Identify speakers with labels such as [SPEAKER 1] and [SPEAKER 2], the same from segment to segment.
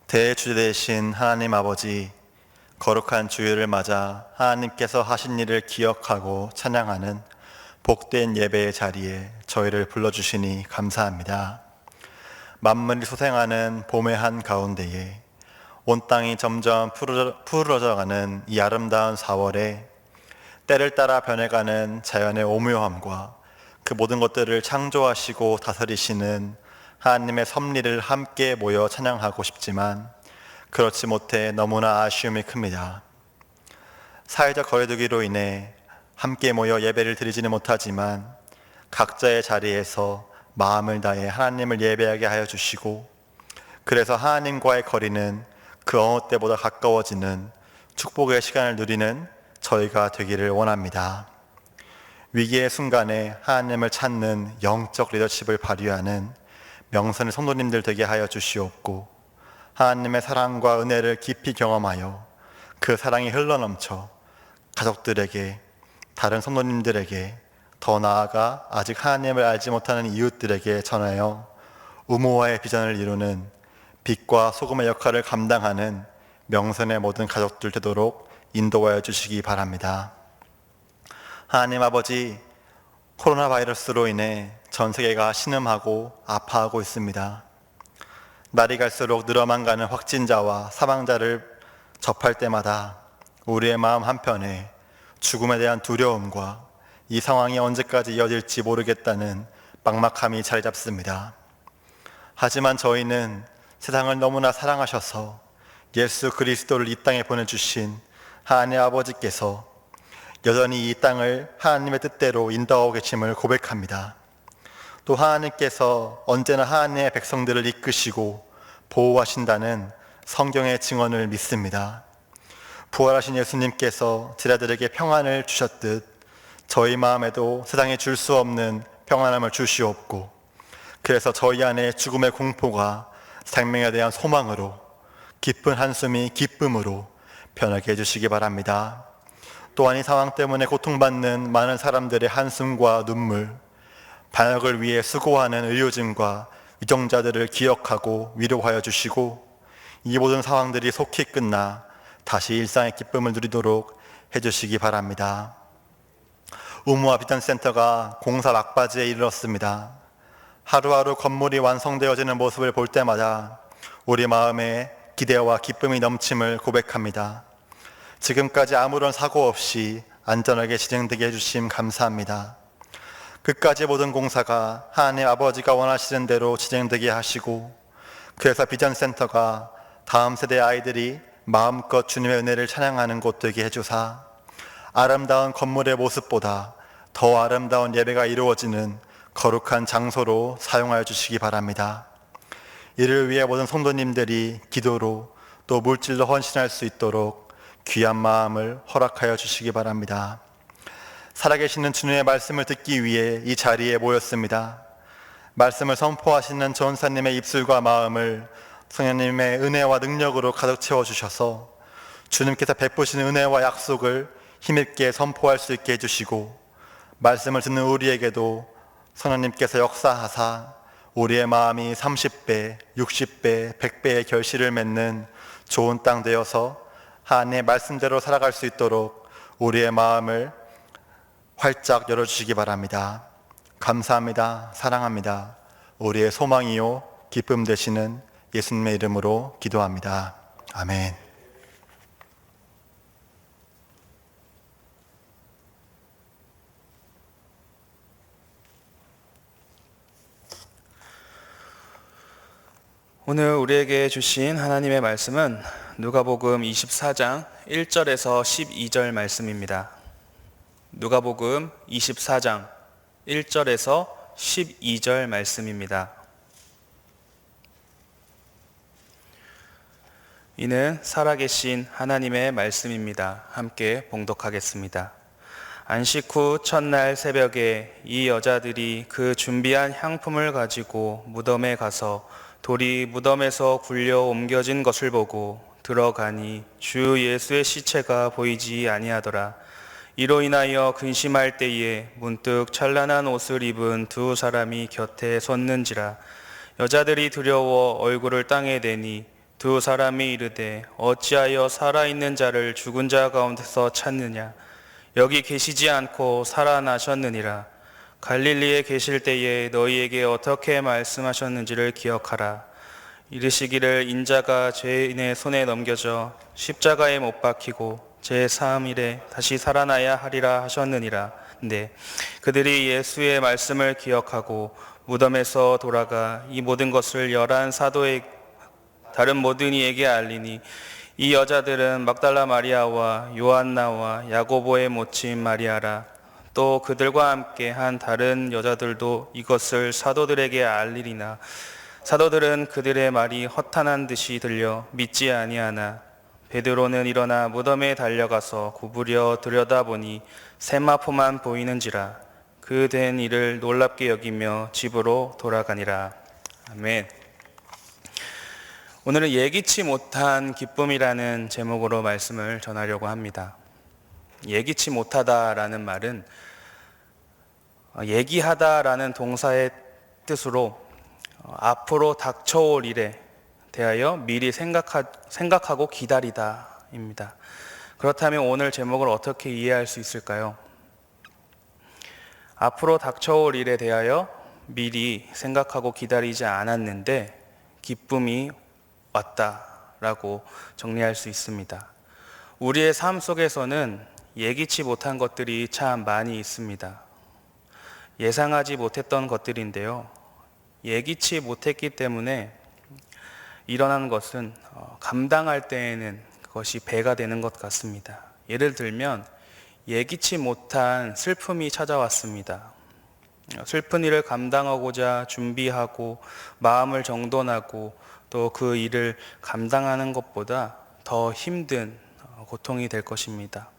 [SPEAKER 1] 대주제 되신 하나님 아버지, 거룩한 주일을 맞아 하나님께서 하신 일을 기억하고 찬양하는 복된 예배의 자리에 저희를 불러주시니 감사합니다. 만물이 소생하는 봄의 한가운데에 온 땅이 점점 푸르러져가는 이 아름다운 4월에 때를 따라 변해가는 자연의 오묘함과 그 모든 것들을 창조하시고 다스리시는 하나님의 섭리를 함께 모여 찬양하고 싶지만 그렇지 못해 너무나 아쉬움이 큽니다. 사회적 거리두기로 인해 함께 모여 예배를 드리지는 못하지만 각자의 자리에서 마음을 다해 하나님을 예배하게 하여 주시고, 그래서 하나님과의 거리는 그 어느 때보다 가까워지는 축복의 시간을 누리는 저희가 되기를 원합니다. 위기의 순간에 하나님을 찾는 영적 리더십을 발휘하는 명선의 성도님들 되게 하여 주시옵고, 하나님의 사랑과 은혜를 깊이 경험하여 그 사랑이 흘러넘쳐 가족들에게, 다른 성도님들에게, 더 나아가 아직 하나님을 알지 못하는 이웃들에게 전하여 우모와의 비전을 이루는 빛과 소금의 역할을 감당하는 명선의 모든 가족들 되도록 인도하여 주시기 바랍니다. 하나님 아버지, 코로나 바이러스로 인해 전 세계가 신음하고 아파하고 있습니다. 날이 갈수록 늘어만 가는 확진자와 사망자를 접할 때마다 우리의 마음 한편에 죽음에 대한 두려움과 이 상황이 언제까지 이어질지 모르겠다는 막막함이 자리 잡습니다. 하지만 저희는 세상을 너무나 사랑하셔서 예수 그리스도를 이 땅에 보내주신 하나님 아버지께서 여전히 이 땅을 하나님의 뜻대로 인도하고 계심을 고백합니다. 또 하나님께서 언제나 하나님의 백성들을 이끄시고 보호하신다는 성경의 증언을 믿습니다. 부활하신 예수님께서 제자들에게 평안을 주셨듯 저희 마음에도 세상에 줄 수 없는 평안함을 주시옵고, 그래서 저희 안에 죽음의 공포가 생명에 대한 소망으로, 기쁜 한숨이 기쁨으로 변하게 해주시기 바랍니다. 또한 이 상황 때문에 고통받는 많은 사람들의 한숨과 눈물, 방역을 위해 수고하는 의료진과 위정자들을 기억하고 위로하여 주시고, 이 모든 상황들이 속히 끝나 다시 일상의 기쁨을 누리도록 해주시기 바랍니다. 우무와 비전센터가 공사 막바지에 이르렀습니다. 하루하루 건물이 완성되어지는 모습을 볼 때마다 우리 마음에 기대와 기쁨이 넘침을 고백합니다. 지금까지 아무런 사고 없이 안전하게 진행되게 해주심 감사합니다. 끝까지 모든 공사가 하나님 아버지가 원하시는 대로 진행되게 하시고, 그래서 비전센터가 다음 세대 아이들이 마음껏 주님의 은혜를 찬양하는 곳 되게 해주사 아름다운 건물의 모습보다 더 아름다운 예배가 이루어지는 거룩한 장소로 사용하여 주시기 바랍니다. 이를 위해 모든 성도님들이 기도로 또 물질로 헌신할 수 있도록 귀한 마음을 허락하여 주시기 바랍니다. 살아계시는 주님의 말씀을 듣기 위해 이 자리에 모였습니다. 말씀을 선포하시는 전사님의 입술과 마음을 성령님의 은혜와 능력으로 가득 채워주셔서 주님께서 베푸시는 은혜와 약속을 힘있게 선포할 수 있게 해주시고, 말씀을 듣는 우리에게도 성령님께서 역사하사 우리의 마음이 30배, 60배, 100배의 결실을 맺는 좋은 땅 되어서 하나님의 말씀대로 살아갈 수 있도록 우리의 마음을 활짝 열어주시기 바랍니다. 감사합니다. 사랑합니다. 우리의 소망이요 기쁨 되시는 예수님의 이름으로 기도합니다. 아멘.
[SPEAKER 2] 오늘 우리에게 주신 하나님의 말씀은 누가복음 24장 1절에서 12절 말씀입니다. 누가복음 24장 1절에서 12절 말씀입니다. 이는 살아계신 하나님의 말씀입니다. 함께 봉독하겠습니다. 안식 후 첫날 새벽에 이 여자들이 그 준비한 향품을 가지고 무덤에 가서 돌이 무덤에서 굴려 옮겨진 것을 보고 들어가니 주 예수의 시체가 보이지 아니하더라. 이로 인하여 근심할 때에 문득 찬란한 옷을 입은 두 사람이 곁에 섰는지라. 여자들이 두려워 얼굴을 땅에 대니 두 사람이 이르되 어찌하여 살아있는 자를 죽은 자 가운데서 찾느냐? 여기 계시지 않고 살아나셨느니라. 갈릴리에 계실 때에 너희에게 어떻게 말씀하셨는지를 기억하라. 이르시기를 인자가 죄인의 손에 넘겨져 십자가에 못 박히고 제3일에 다시 살아나야 하리라 하셨느니라. 네, 그들이 예수의 말씀을 기억하고 무덤에서 돌아가 이 모든 것을 11 사도의 다른 모든 이에게 알리니 이 여자들은 막달라 마리아와 요한나와 야고보의 모친 마리아라. 또 그들과 함께 한 다른 여자들도 이것을 사도들에게 알리리나 사도들은 그들의 말이 허탄한 듯이 들려 믿지 아니하나 베드로는 일어나 무덤에 달려가서 구부려 들여다보니 세마포만 보이는지라. 그 된 일을 놀랍게 여기며 집으로 돌아가니라. 아멘. 오늘은 예기치 못한 기쁨이라는 제목으로 말씀을 전하려고 합니다. 예기치 못하다라는 말은 예기하다라는 동사의 뜻으로 앞으로 닥쳐올 일에 대하여 미리 생각하고 기다리다입니다. 그렇다면 오늘 제목을 어떻게 이해할 수 있을까요? 앞으로 닥쳐올 일에 대하여 미리 생각하고 기다리지 않았는데 기쁨이 왔다라고 정리할 수 있습니다. 우리의 삶 속에서는 예기치 못한 것들이 참 많이 있습니다. 예상하지 못했던 것들인데요. 예기치 못했기 때문에 일어나는 것은 감당할 때에는 그것이 배가 되는 것 같습니다. 예를 들면 예기치 못한 슬픔이 찾아왔습니다. 슬픈 일을 감당하고자 준비하고 마음을 정돈하고 또 그 일을 감당하는 것보다 더 힘든 고통이 될 것입니다.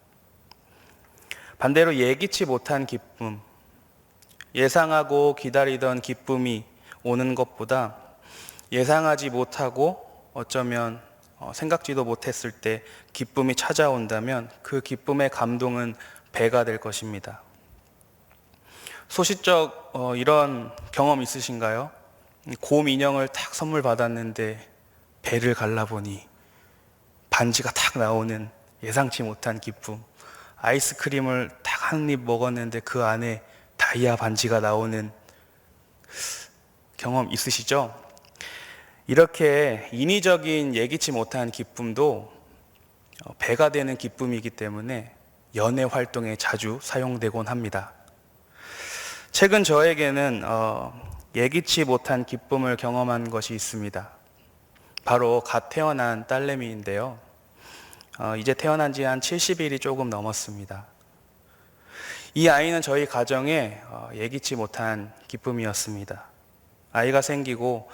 [SPEAKER 2] 반대로 예기치 못한 기쁨, 예상하고 기다리던 기쁨이 오는 것보다 예상하지 못하고 어쩌면 생각지도 못했을 때 기쁨이 찾아온다면 그 기쁨의 감동은 배가 될 것입니다. 소시적 이런 경험 있으신가요? 곰 인형을 탁 선물 받았는데 배를 갈라보니 반지가 탁 나오는 예상치 못한 기쁨. 아이스크림을 딱 한 입 먹었는데 그 안에 다이아 반지가 나오는 경험 있으시죠? 이렇게 인위적인 예기치 못한 기쁨도 배가 되는 기쁨이기 때문에 연애 활동에 자주 사용되곤 합니다. 최근 저에게는 예기치 못한 기쁨을 경험한 것이 있습니다. 바로 갓 태어난 딸내미인데요. 이제 태어난 지 한 70일이 조금 넘었습니다. 이 아이는 저희 가정에 예기치 못한 기쁨이었습니다. 아이가 생기고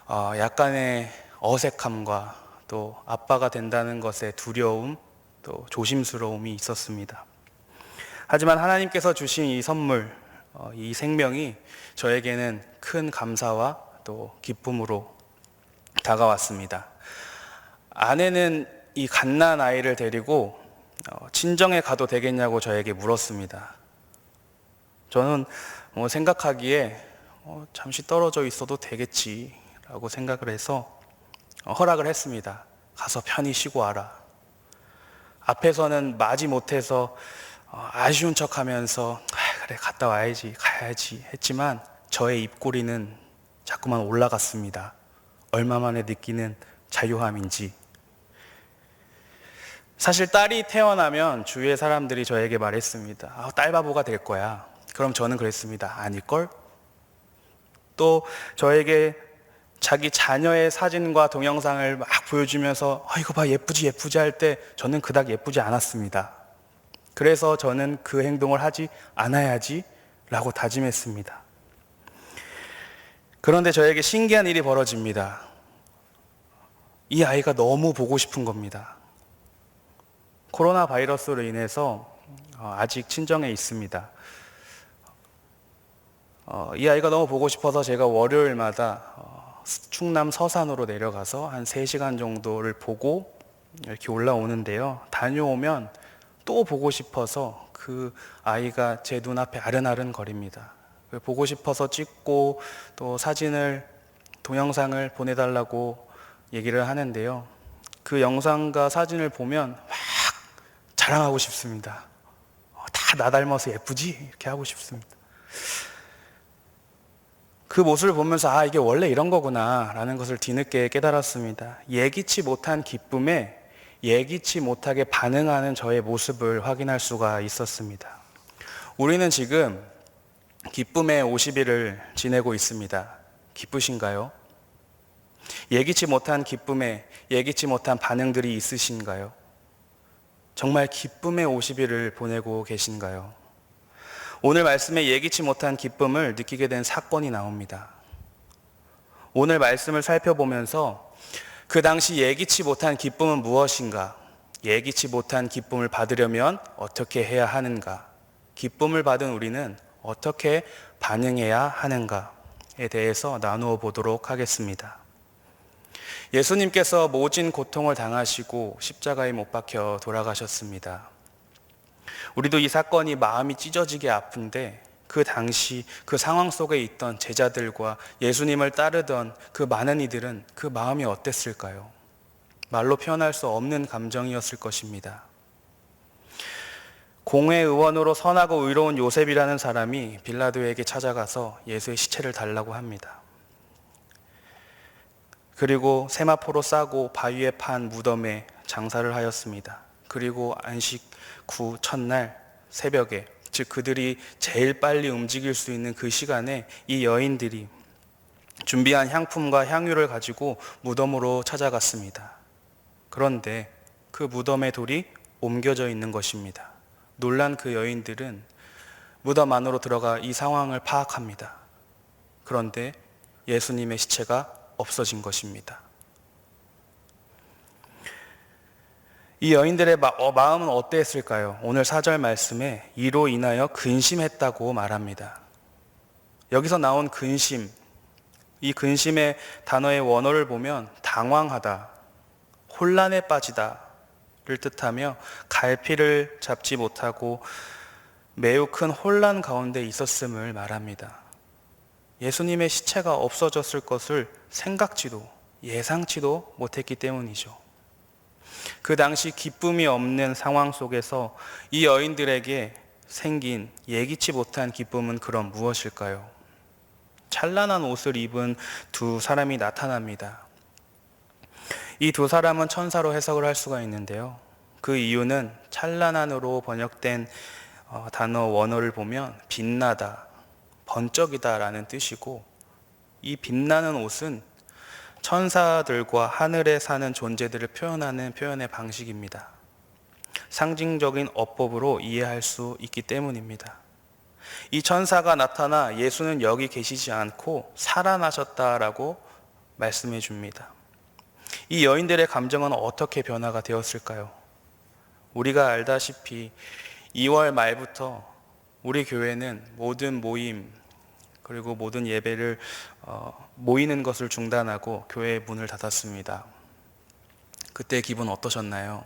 [SPEAKER 2] 약간의 어색함과 또 아빠가 된다는 것에 두려움, 또 조심스러움이 있었습니다. 하지만 하나님께서 주신 이 선물, 이 생명이 저에게는 큰 감사와 또 기쁨으로 다가왔습니다. 아내는 이 갓난 아이를 데리고 친정에 가도 되겠냐고 저에게 물었습니다. 저는 생각하기에 잠시 떨어져 있어도 되겠지라고 생각을 해서 허락을 했습니다. 가서 편히 쉬고 와라. 앞에서는 마지 못해서 아쉬운 척하면서 그래 갔다 와야지 가야지 했지만 저의 입꼬리는 자꾸만 올라갔습니다. 얼마 만에 느끼는 자유함인지. 사실 딸이 태어나면 주위의 사람들이 저에게 말했습니다. 딸 바보가 될 거야. 그럼 저는 그랬습니다. 아닐걸? 또 저에게 자기 자녀의 사진과 동영상을 막 보여주면서 이거 봐 예쁘지 예쁘지 할 때 저는 그닥 예쁘지 않았습니다. 그래서 저는 그 행동을 하지 않아야지 라고 다짐했습니다. 그런데 저에게 신기한 일이 벌어집니다. 이 아이가 너무 보고 싶은 겁니다. 코로나 바이러스로 인해서 아직 친정에 있습니다. 이 아이가 너무 보고 싶어서 제가 월요일마다 충남 서산으로 내려가서 한 3시간 정도를 보고 이렇게 올라오는데요. 다녀오면 또 보고 싶어서 그 아이가 제 눈앞에 아른아른 거립니다. 보고 싶어서 찍고 또 사진을 동영상을 보내달라고 얘기를 하는데요. 그 영상과 사진을 보면 막 자랑하고 싶습니다. 다 나 닮아서 예쁘지? 이렇게 하고 싶습니다. 그 모습을 보면서 이게 원래 이런 거구나 라는 것을 뒤늦게 깨달았습니다. 예기치 못한 기쁨에 예기치 못하게 반응하는 저의 모습을 확인할 수가 있었습니다. 우리는 지금 기쁨의 50일을 지내고 있습니다. 기쁘신가요? 예기치 못한 기쁨에 예기치 못한 반응들이 있으신가요? 정말 기쁨의 50일을 보내고 계신가요? 오늘 말씀에 예기치 못한 기쁨을 느끼게 된 사건이 나옵니다. 오늘 말씀을 살펴보면서 그 당시 예기치 못한 기쁨은 무엇인가? 예기치 못한 기쁨을 받으려면 어떻게 해야 하는가? 기쁨을 받은 우리는 어떻게 반응해야 하는가에 대해서 나누어 보도록 하겠습니다. 예수님께서 모진 고통을 당하시고 십자가에 못 박혀 돌아가셨습니다. 우리도 이 사건이 마음이 찢어지게 아픈데 그 당시 그 상황 속에 있던 제자들과 예수님을 따르던 그 많은 이들은 그 마음이 어땠을까요? 말로 표현할 수 없는 감정이었을 것입니다. 공회의원으로 선하고 의로운 요셉이라는 사람이 빌라도에게 찾아가서 예수의 시체를 달라고 합니다. 그리고 세마포로 싸고 바위에 판 무덤에 장사를 하였습니다. 그리고 안식 후 첫날 새벽에, 즉 그들이 제일 빨리 움직일 수 있는 그 시간에 이 여인들이 준비한 향품과 향유를 가지고 무덤으로 찾아갔습니다. 그런데 그 무덤의 돌이 옮겨져 있는 것입니다. 놀란 그 여인들은 무덤 안으로 들어가 이 상황을 파악합니다. 그런데 예수님의 시체가 없어진 것입니다. 이 여인들의 마음은 어땠을까요? 오늘 4절 말씀에 이로 인하여 근심했다고 말합니다. 여기서 나온 근심, 이 근심의 단어의 원어를 보면 당황하다, 혼란에 빠지다를 뜻하며 갈피를 잡지 못하고 매우 큰 혼란 가운데 있었음을 말합니다. 예수님의 시체가 없어졌을 것을 생각지도 예상치도 못했기 때문이죠. 그 당시 기쁨이 없는 상황 속에서 이 여인들에게 생긴 예기치 못한 기쁨은 그럼 무엇일까요? 찬란한 옷을 입은 두 사람이 나타납니다. 이 두 사람은 천사로 해석을 할 수가 있는데요. 그 이유는 찬란한으로 번역된 단어 원어를 보면 빛나다, 번쩍이다 라는 뜻이고, 이 빛나는 옷은 천사들과 하늘에 사는 존재들을 표현하는 표현의 방식입니다. 상징적인 어법으로 이해할 수 있기 때문입니다. 이 천사가 나타나 예수는 여기 계시지 않고 살아나셨다라고 말씀해 줍니다. 이 여인들의 감정은 어떻게 변화가 되었을까요? 우리가 알다시피 2월 말부터 우리 교회는 모든 모임 그리고 모든 예배를 모이는 것을 중단하고 교회의 문을 닫았습니다. 그때 기분 어떠셨나요?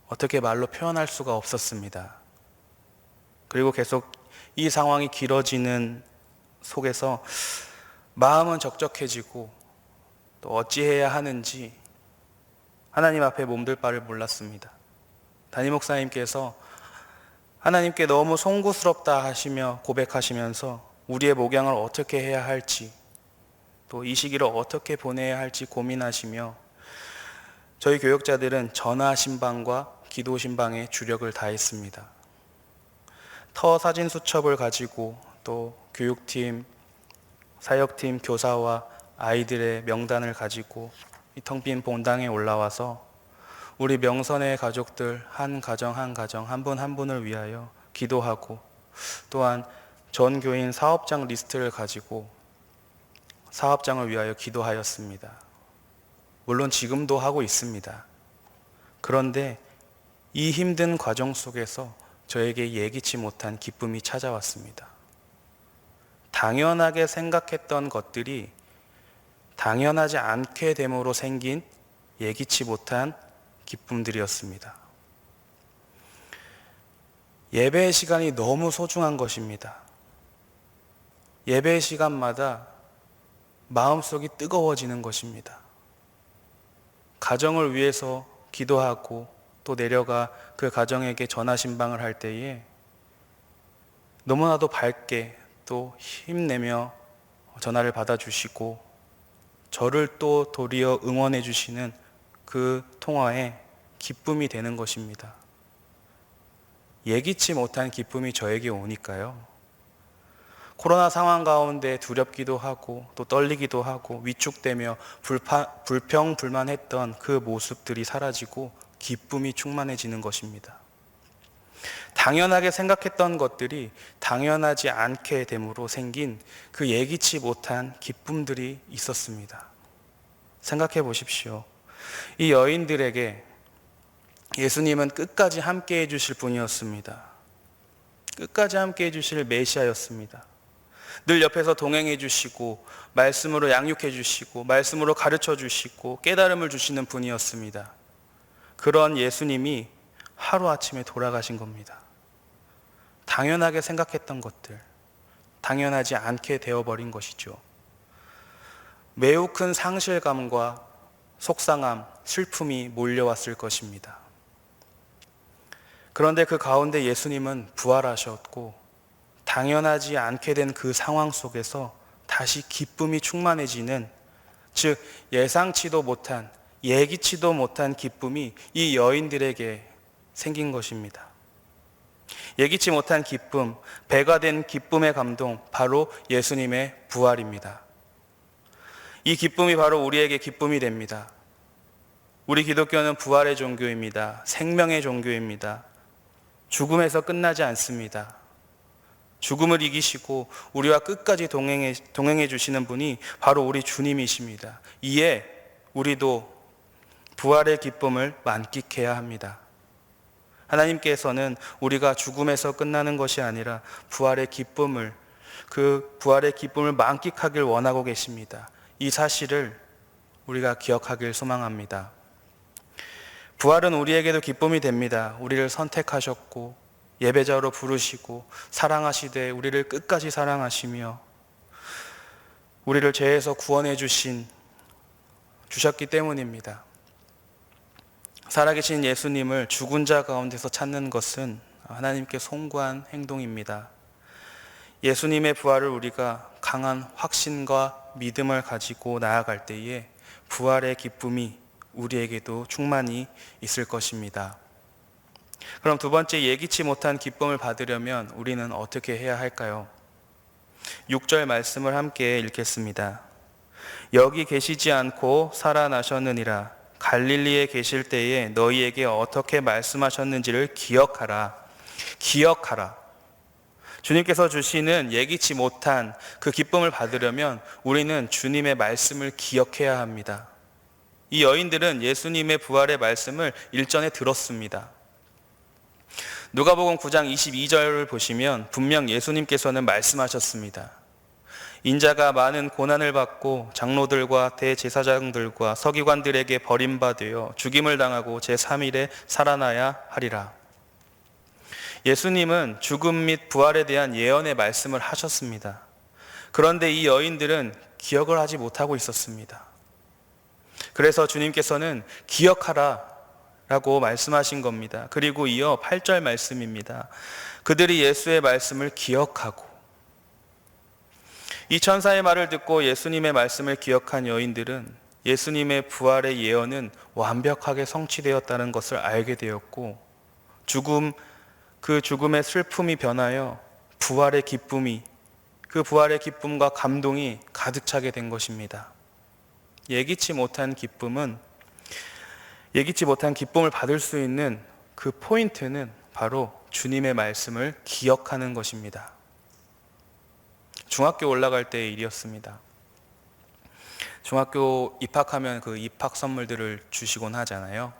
[SPEAKER 2] 어떻게 말로 표현할 수가 없었습니다. 그리고 계속 이 상황이 길어지는 속에서 마음은 적적해지고 또 어찌해야 하는지 하나님 앞에 몸둘 바를 몰랐습니다. 담임 목사님께서 하나님께 너무 송구스럽다 하시며 고백하시면서 우리의 목양을 어떻게 해야 할지, 또 이 시기를 어떻게 보내야 할지 고민하시며 저희 교역자들은 전화 신방과 기도 신방에 주력을 다했습니다. 터 사진 수첩을 가지고 또 교육팀, 사역팀, 교사와 아이들의 명단을 가지고 이 텅 빈 본당에 올라와서 우리 명선의 가족들 한 가정 한 가정 한 분 한 분을 위하여 기도하고, 또한 전 교인 사업장 리스트를 가지고 사업장을 위하여 기도하였습니다. 물론 지금도 하고 있습니다. 그런데 이 힘든 과정 속에서 저에게 예기치 못한 기쁨이 찾아왔습니다. 당연하게 생각했던 것들이 당연하지 않게 됨으로 생긴 예기치 못한 기쁨들이었습니다. 예배의 시간이 너무 소중한 것입니다. 예배의 시간마다 마음속이 뜨거워지는 것입니다. 가정을 위해서 기도하고 또 내려가 그 가정에게 전화 신방을 할 때에 너무나도 밝게 또 힘내며 전화를 받아주시고 저를 또 도리어 응원해 주시는 그 통화에 기쁨이 되는 것입니다. 예기치 못한 기쁨이 저에게 오니까요. 코로나 상황 가운데 두렵기도 하고 또 떨리기도 하고 위축되며 불평불만했던 그 모습들이 사라지고 기쁨이 충만해지는 것입니다. 당연하게 생각했던 것들이 당연하지 않게 됨으로 생긴 그 예기치 못한 기쁨들이 있었습니다. 생각해 보십시오. 이 여인들에게 예수님은 끝까지 함께 해주실 분이었습니다. 끝까지 함께 해주실 메시아였습니다. 늘 옆에서 동행해 주시고 말씀으로 양육해 주시고 말씀으로 가르쳐 주시고 깨달음을 주시는 분이었습니다. 그런 예수님이 하루아침에 돌아가신 겁니다. 당연하게 생각했던 것들, 당연하지 않게 되어버린 것이죠. 매우 큰 상실감과 속상함, 슬픔이 몰려왔을 것입니다. 그런데 그 가운데 예수님은 부활하셨고 당연하지 않게 된 그 상황 속에서 다시 기쁨이 충만해지는, 즉 예상치도 못한, 예기치도 못한 기쁨이 이 여인들에게 생긴 것입니다. 예기치 못한 기쁨, 배가 된 기쁨의 감동, 바로 예수님의 부활입니다. 이 기쁨이 바로 우리에게 기쁨이 됩니다. 우리 기독교는 부활의 종교입니다. 생명의 종교입니다. 죽음에서 끝나지 않습니다. 죽음을 이기시고 우리와 끝까지 동행해 주시는 분이 바로 우리 주님이십니다. 이에 우리도 부활의 기쁨을 만끽해야 합니다. 하나님께서는 우리가 죽음에서 끝나는 것이 아니라 부활의 기쁨을 만끽하길 원하고 계십니다. 이 사실을 우리가 기억하길 소망합니다. 부활은 우리에게도 기쁨이 됩니다. 우리를 선택하셨고 예배자로 부르시고 사랑하시되 우리를 끝까지 사랑하시며 우리를 죄에서 구원해 주셨기 때문입니다. 살아계신 예수님을 죽은 자 가운데서 찾는 것은 하나님께 송구한 행동입니다. 예수님의 부활을 우리가 강한 확신과 믿음을 가지고 나아갈 때에 부활의 기쁨이 우리에게도 충만히 있을 것입니다. 그럼 두 번째, 예기치 못한 기쁨을 받으려면 우리는 어떻게 해야 할까요? 6절 말씀을 함께 읽겠습니다. 여기 계시지 않고 살아나셨느니라. 갈릴리에 계실 때에 너희에게 어떻게 말씀하셨는지를 기억하라. 기억하라. 주님께서 주시는 예기치 못한 그 기쁨을 받으려면 우리는 주님의 말씀을 기억해야 합니다. 이 여인들은 예수님의 부활의 말씀을 일전에 들었습니다. 누가복음 9장 22절을 보시면 분명 예수님께서는 말씀하셨습니다. 인자가 많은 고난을 받고 장로들과 대제사장들과 서기관들에게 버림받으여 죽임을 당하고 제3일에 살아나야 하리라. 예수님은 죽음 및 부활에 대한 예언의 말씀을 하셨습니다. 그런데 이 여인들은 기억을 하지 못하고 있었습니다. 그래서 주님께서는 기억하라 라고 말씀하신 겁니다. 그리고 이어 8절 말씀입니다. 그들이 예수의 말씀을 기억하고, 이 천사의 말을 듣고 예수님의 말씀을 기억한 여인들은 예수님의 부활의 예언은 완벽하게 성취되었다는 것을 알게 되었고, 그 죽음의 슬픔이 변하여 부활의 기쁨이, 그 부활의 기쁨과 감동이 가득 차게 된 것입니다. 예기치 못한 기쁨을 받을 수 있는 그 포인트는 바로 주님의 말씀을 기억하는 것입니다. 중학교 올라갈 때의 일이었습니다. 중학교 입학하면 그 입학 선물들을 주시곤 하잖아요.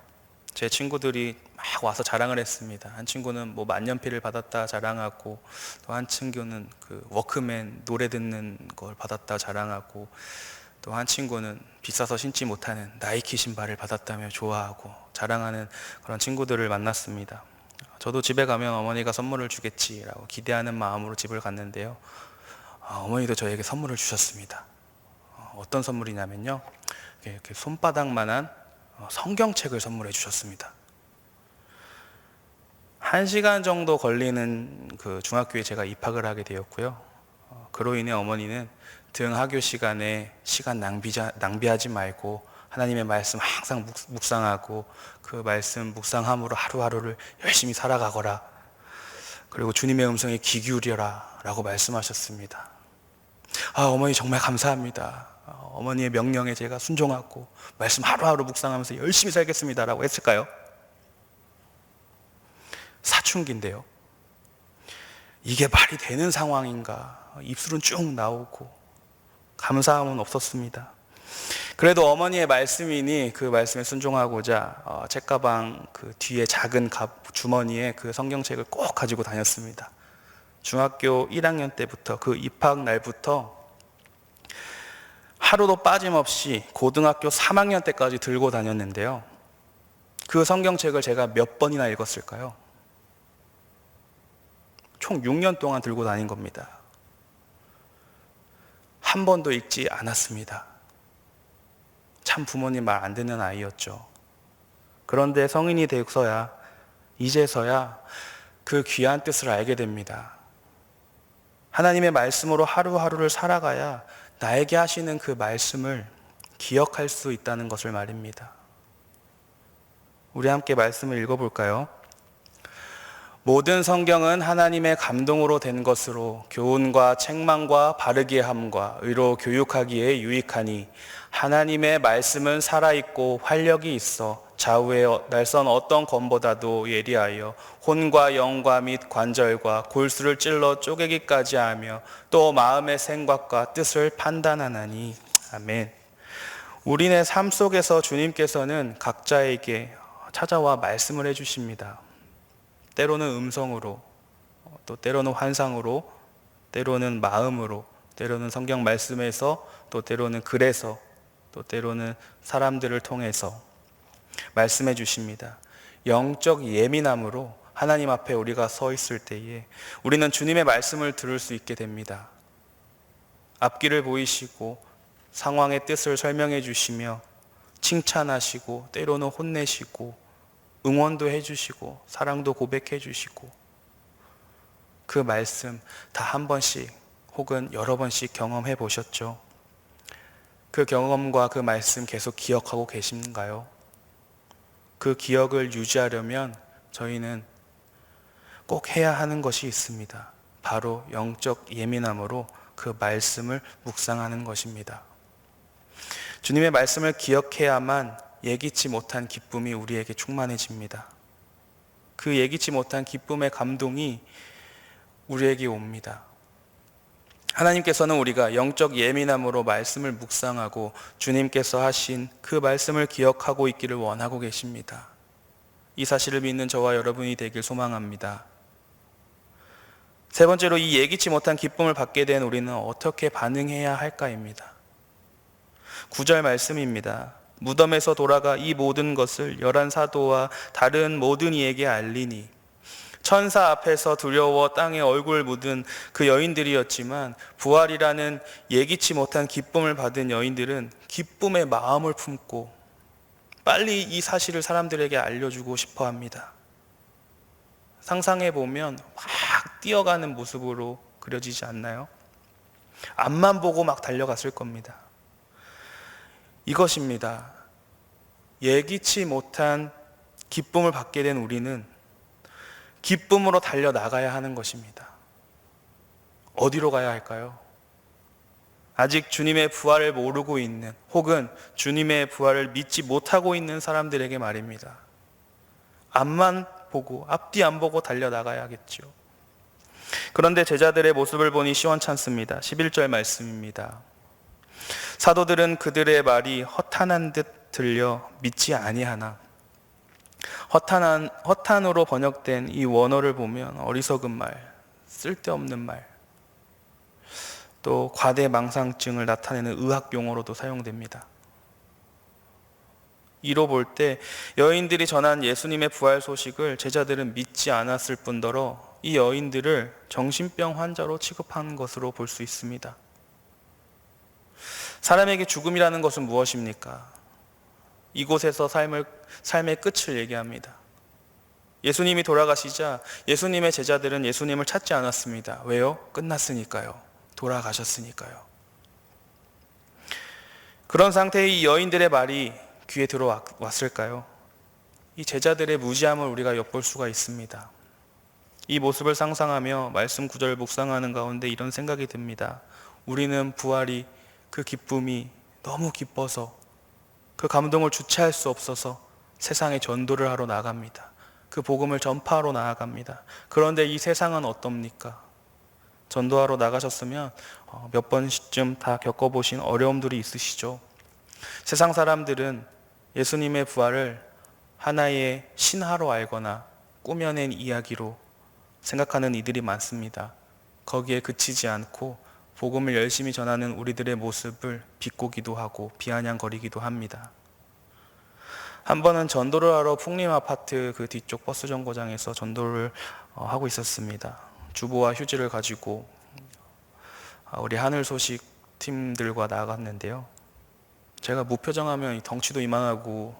[SPEAKER 2] 제 친구들이 막 와서 자랑을 했습니다. 한 친구는 뭐 만년필을 받았다 자랑하고, 또 한 친구는 그 워크맨 노래 듣는 걸 받았다 자랑하고, 또 한 친구는 비싸서 신지 못하는 나이키 신발을 받았다며 좋아하고 자랑하는 그런 친구들을 만났습니다. 저도 집에 가면 어머니가 선물을 주겠지라고 기대하는 마음으로 집을 갔는데요. 어머니도 저에게 선물을 주셨습니다. 어떤 선물이냐면요, 이렇게 손바닥만한 성경책을 선물해 주셨습니다. 1시간 정도 걸리는 그 중학교에 제가 입학을 하게 되었고요. 그로 인해 어머니는 등하교 시간에 시간 낭비하지 말고 하나님의 말씀 항상 묵상하고 그 말씀 묵상함으로 하루하루를 열심히 살아가거라. 그리고 주님의 음성에 귀 기울여라 라고 말씀하셨습니다. 어머니 정말 감사합니다. 어머니의 명령에 제가 순종하고 말씀 하루하루 묵상하면서 열심히 살겠습니다 라고 했을까요? 사춘기인데요. 이게 말이 되는 상황인가? 입술은 쭉 나오고 감사함은 없었습니다. 그래도 어머니의 말씀이니 그 말씀에 순종하고자 책가방 그 뒤에 작은 주머니에 그 성경책을 꼭 가지고 다녔습니다. 중학교 1학년 때부터 그 입학 날부터 하루도 빠짐없이 고등학교 3학년 때까지 들고 다녔는데요. 그 성경책을 제가 몇 번이나 읽었을까요? 총 6년 동안 들고 다닌 겁니다. 한 번도 읽지 않았습니다. 참 부모님 말 안 듣는 아이였죠. 그런데 성인이 돼서야, 이제서야 그 귀한 뜻을 알게 됩니다. 하나님의 말씀으로 하루하루를 살아가야 나에게 하시는 그 말씀을 기억할 수 있다는 것을 말입니다. 우리 함께 말씀을 읽어볼까요? 모든 성경은 하나님의 감동으로 된 것으로 교훈과 책망과 바르게 함과 의로 교육하기에 유익하니 하나님의 말씀은 살아있고 활력이 있어 좌우의 날선 어떤 검보다도 예리하여 혼과 영과 및 관절과 골수를 찔러 쪼개기까지 하며 또 마음의 생각과 뜻을 판단하나니. 아멘. 우리네 삶 속에서 주님께서는 각자에게 찾아와 말씀을 해주십니다. 때로는 음성으로, 또 때로는 환상으로, 때로는 마음으로, 때로는 성경 말씀에서, 또 때로는 글에서, 또 때로는 사람들을 통해서 말씀해 주십니다. 영적 예민함으로 하나님 앞에 우리가 서 있을 때에 우리는 주님의 말씀을 들을 수 있게 됩니다. 앞길을 보이시고 상황의 뜻을 설명해 주시며 칭찬하시고 때로는 혼내시고 응원도 해주시고 사랑도 고백해 주시고 그 말씀 다 한 번씩 혹은 여러 번씩 경험해 보셨죠? 그 경험과 그 말씀 계속 기억하고 계신가요? 그 기억을 유지하려면 저희는 꼭 해야 하는 것이 있습니다. 바로 영적 예민함으로 그 말씀을 묵상하는 것입니다. 주님의 말씀을 기억해야만 예기치 못한 기쁨이 우리에게 충만해집니다. 그 예기치 못한 기쁨의 감동이 우리에게 옵니다. 하나님께서는 우리가 영적 예민함으로 말씀을 묵상하고 주님께서 하신 그 말씀을 기억하고 있기를 원하고 계십니다. 이 사실을 믿는 저와 여러분이 되길 소망합니다. 세 번째로 이 예기치 못한 기쁨을 받게 된 우리는 어떻게 반응해야 할까입니다. 9절 말씀입니다. 무덤에서 돌아가 이 모든 것을 열한 사도와 다른 모든 이에게 알리니 천사 앞에서 두려워 땅에 얼굴 묻은 그 여인들이었지만 부활이라는 예기치 못한 기쁨을 받은 여인들은 기쁨의 마음을 품고 빨리 이 사실을 사람들에게 알려주고 싶어 합니다. 상상해 보면 막 뛰어가는 모습으로 그려지지 않나요? 앞만 보고 막 달려갔을 겁니다. 이것입니다. 예기치 못한 기쁨을 받게 된 우리는 기쁨으로 달려나가야 하는 것입니다. 어디로 가야 할까요? 아직 주님의 부활을 모르고 있는 혹은 주님의 부활을 믿지 못하고 있는 사람들에게 말입니다. 앞만 보고 앞뒤 안 보고 달려나가야겠죠. 그런데 제자들의 모습을 보니 시원찮습니다. 11절 말씀입니다. 사도들은 그들의 말이 허탄한 듯 들려 믿지 아니하나. 허탄으로 번역된 이 원어를 보면 어리석은 말, 쓸데없는 말, 또 과대망상증을 나타내는 의학 용어로도 사용됩니다. 이로 볼 때 여인들이 전한 예수님의 부활 소식을 제자들은 믿지 않았을 뿐더러 이 여인들을 정신병 환자로 취급한 것으로 볼 수 있습니다. 사람에게 죽음이라는 것은 무엇입니까? 이곳에서 삶의 끝을 얘기합니다. 예수님이 돌아가시자 예수님의 제자들은 예수님을 찾지 않았습니다. 왜요? 끝났으니까요. 돌아가셨으니까요. 그런 상태의 이 여인들의 말이 귀에 들어왔을까요? 이 제자들의 무지함을 우리가 엿볼 수가 있습니다. 이 모습을 상상하며 말씀 구절을 묵상하는 가운데 이런 생각이 듭니다. 우리는 부활이, 그 기쁨이 너무 기뻐서, 그 감동을 주체할 수 없어서 세상에 전도를 하러 나갑니다. 그 복음을 전파하러 나아갑니다. 그런데 이 세상은 어떻습니까? 전도하러 나가셨으면 몇 번쯤 다 겪어보신 어려움들이 있으시죠. 세상 사람들은 예수님의 부활을 하나의 신화로 알거나 꾸며낸 이야기로 생각하는 이들이 많습니다. 거기에 그치지 않고 복음을 열심히 전하는 우리들의 모습을 비꼬기도 하고 비아냥거리기도 합니다. 한 번은 전도를 하러 풍림아파트 그 뒤쪽 버스 정거장에서 전도를 하고 있었습니다. 주보와 휴지를 가지고 우리 하늘 소식 팀들과 나갔는데요. 제가 무표정하면 덩치도 이만하고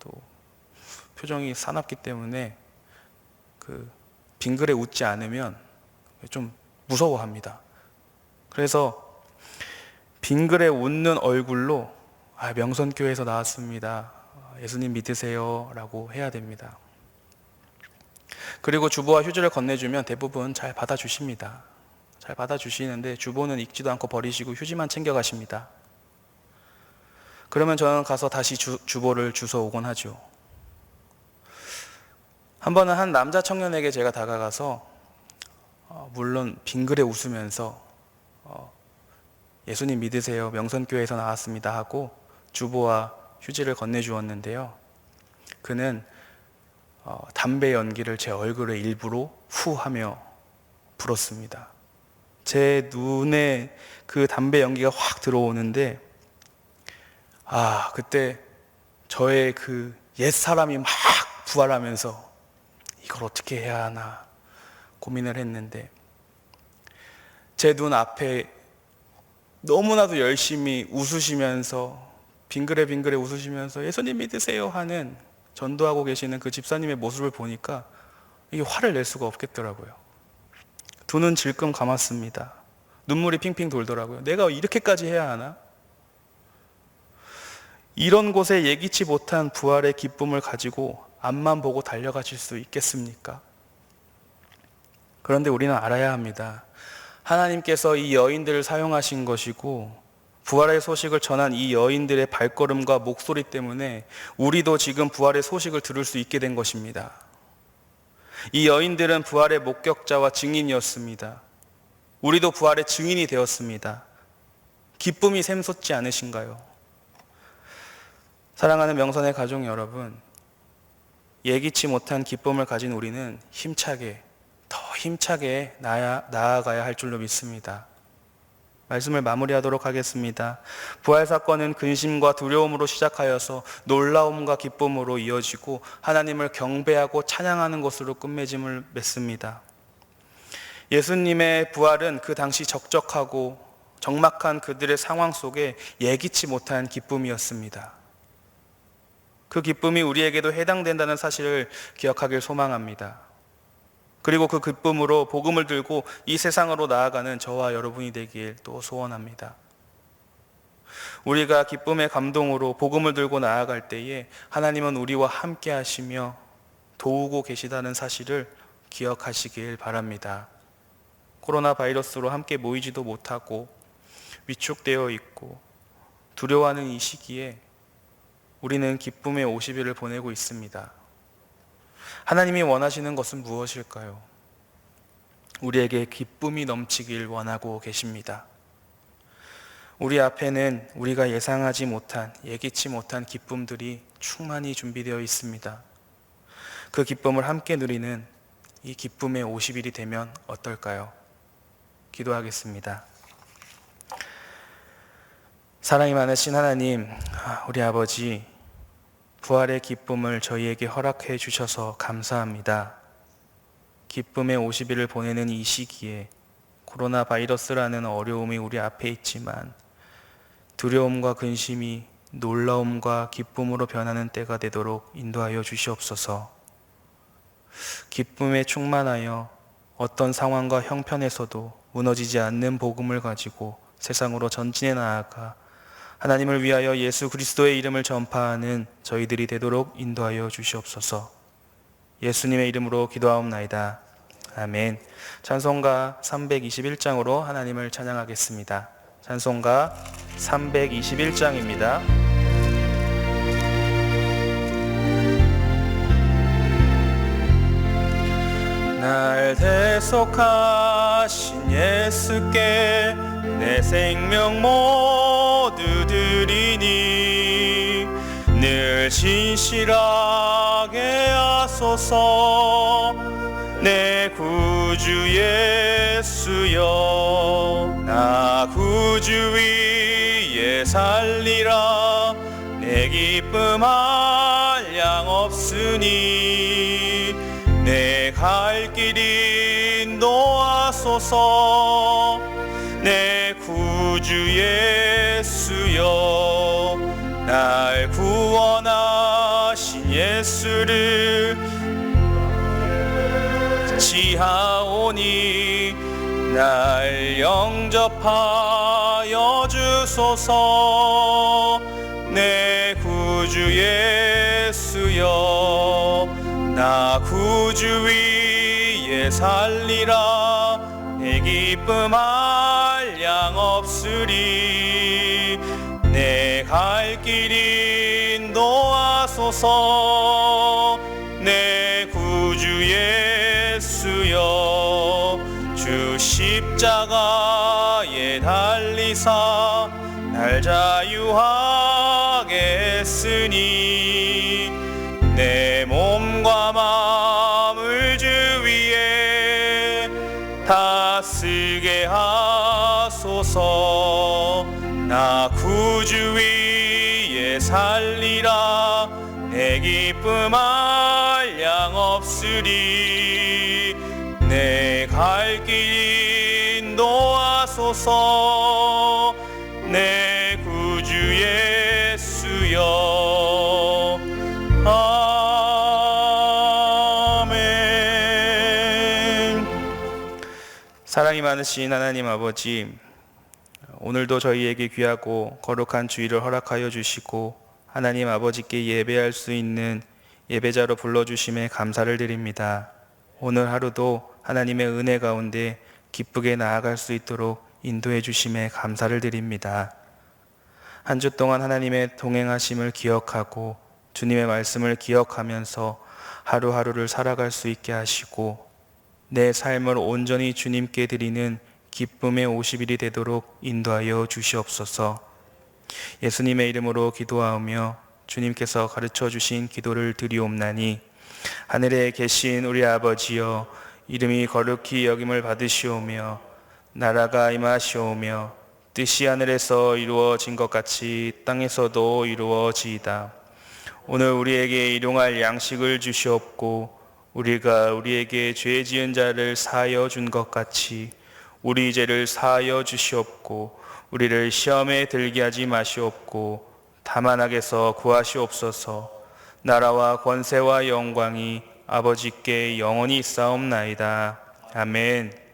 [SPEAKER 2] 또 표정이 사납기 때문에 그 빙그레 웃지 않으면 좀 무서워합니다. 그래서 빙그레 웃는 얼굴로 명선교회에서 나왔습니다. 예수님 믿으세요 라고 해야 됩니다. 그리고 주보와 휴지를 건네주면 대부분 잘 받아주십니다. 잘 받아주시는데 주보는 읽지도 않고 버리시고 휴지만 챙겨가십니다. 그러면 저는 가서 다시 주보를 주워오곤 하죠. 한 번은 한 남자 청년에게 제가 다가가서 물론 빙그레 웃으면서 예수님 믿으세요, 명선교회에서 나왔습니다 하고 주보와 휴지를 건네주었는데요. 그는 담배 연기를 제 얼굴에 일부러 후 하며 불었습니다. 제 눈에 그 담배 연기가 확 들어오는데 그때 저의 그 옛사람이 막 부활하면서 이걸 어떻게 해야 하나 고민을 했는데 제 눈 앞에 너무나도 열심히 웃으시면서 빙그레 웃으시면서 예수님 믿으세요 하는 전도하고 계시는 그 집사님의 모습을 보니까 이게 화를 낼 수가 없겠더라고요. 두 눈 질끔 감았습니다. 눈물이 핑핑 돌더라고요. 내가 이렇게까지 해야 하나? 이런 곳에 예기치 못한 부활의 기쁨을 가지고 앞만 보고 달려가실 수 있겠습니까? 그런데 우리는 알아야 합니다. 하나님께서 이 여인들을 사용하신 것이고 부활의 소식을 전한 이 여인들의 발걸음과 목소리 때문에 우리도 지금 부활의 소식을 들을 수 있게 된 것입니다. 이 여인들은 부활의 목격자와 증인이었습니다. 우리도 부활의 증인이 되었습니다. 기쁨이 샘솟지 않으신가요? 사랑하는 명선의 가족 여러분, 예기치 못한 기쁨을 가진 우리는 더 힘차게 나아가야 할 줄로 믿습니다. 말씀을 마무리하도록 하겠습니다. 부활 사건은 근심과 두려움으로 시작하여서 놀라움과 기쁨으로 이어지고 하나님을 경배하고 찬양하는 것으로 끝맺음을 맺습니다. 예수님의 부활은 그 당시 적적하고 적막한 그들의 상황 속에 예기치 못한 기쁨이었습니다. 그 기쁨이 우리에게도 해당된다는 사실을 기억하길 소망합니다. 그리고 그 기쁨으로 복음을 들고 이 세상으로 나아가는 저와 여러분이 되길 또 소원합니다. 우리가 기쁨의 감동으로 복음을 들고 나아갈 때에 하나님은 우리와 함께 하시며 도우고 계시다는 사실을 기억하시길 바랍니다. 코로나 바이러스로 함께 모이지도 못하고 위축되어 있고 두려워하는 이 시기에 우리는 기쁨의 50일을 보내고 있습니다. 하나님이 원하시는 것은 무엇일까요? 우리에게 기쁨이 넘치길 원하고 계십니다. 우리 앞에는 우리가 예상하지 못한, 예기치 못한 기쁨들이 충만히 준비되어 있습니다. 그 기쁨을 함께 누리는 이 기쁨의 50일이 되면 어떨까요? 기도하겠습니다. 사랑이 많으신 하나님, 우리 아버지, 부활의 기쁨을 저희에게 허락해 주셔서 감사합니다. 기쁨의 50일을 보내는 이 시기에 코로나 바이러스라는 어려움이 우리 앞에 있지만 두려움과 근심이 놀라움과 기쁨으로 변하는 때가 되도록 인도하여 주시옵소서. 기쁨에 충만하여 어떤 상황과 형편에서도 무너지지 않는 복음을 가지고 세상으로 전진해 나아가 하나님을 위하여 예수 그리스도의 이름을 전파하는 저희들이 되도록 인도하여 주시옵소서. 예수님의 이름으로 기도하옵나이다. 아멘. 찬송가 321장으로 하나님을 찬양하겠습니다. 찬송가 321장입니다. 날 대속하신 예수께 내 생명 모두 드리니 늘 신실하게 하소서. 내 구주 예수여, 나 구주 위에 살리라. 내 기쁨 한량 없으니 내 갈 길 인도하소서. 내 구주 예수여, 날 구원하신 예수를 지하오니 날 영접하여 주소서. 내 구주 예수여, 나 구주 위에 살리라. 내 기쁨 한량 없으리. 내 갈 길 인도하소서. 내 구주 예수여, 주 십자가에 달리사 날 자유하게 했으니 내 몸과 마음을 주 위에 다스게 하소서. 나 구주 위에 살리라. 내 기쁨 한량 없으리. 내 갈 길 인도하소서. 내 구주 예수여. 아멘. 사랑이 많으신 하나님 아버지, 오늘도 저희에게 귀하고 거룩한 주일을 허락하여 주시고 하나님 아버지께 예배할 수 있는 예배자로 불러주심에 감사를 드립니다. 오늘 하루도 하나님의 은혜 가운데 기쁘게 나아갈 수 있도록 인도해 주심에 감사를 드립니다. 한 주 동안 하나님의 동행하심을 기억하고 주님의 말씀을 기억하면서 하루하루를 살아갈 수 있게 하시고 내 삶을 온전히 주님께 드리는 기쁨의 50일이 되도록 인도하여 주시옵소서. 예수님의 이름으로 기도하오며 주님께서 가르쳐 주신 기도를 드리옵나니, 하늘에 계신 우리 아버지여, 이름이 거룩히 여김을 받으시오며 나라가 임하시오며 뜻이 하늘에서 이루어진 것 같이 땅에서도 이루어지이다. 오늘 우리에게 일용할 양식을 주시옵고 우리가 우리에게 죄 지은 자를 사하여 준 것 같이 우리 죄를 사하여 주시옵고 우리를 시험에 들게 하지 마시옵고 다만 악에서 구하시옵소서. 나라와 권세와 영광이 아버지께 영원히 있사옵나이다. 아멘.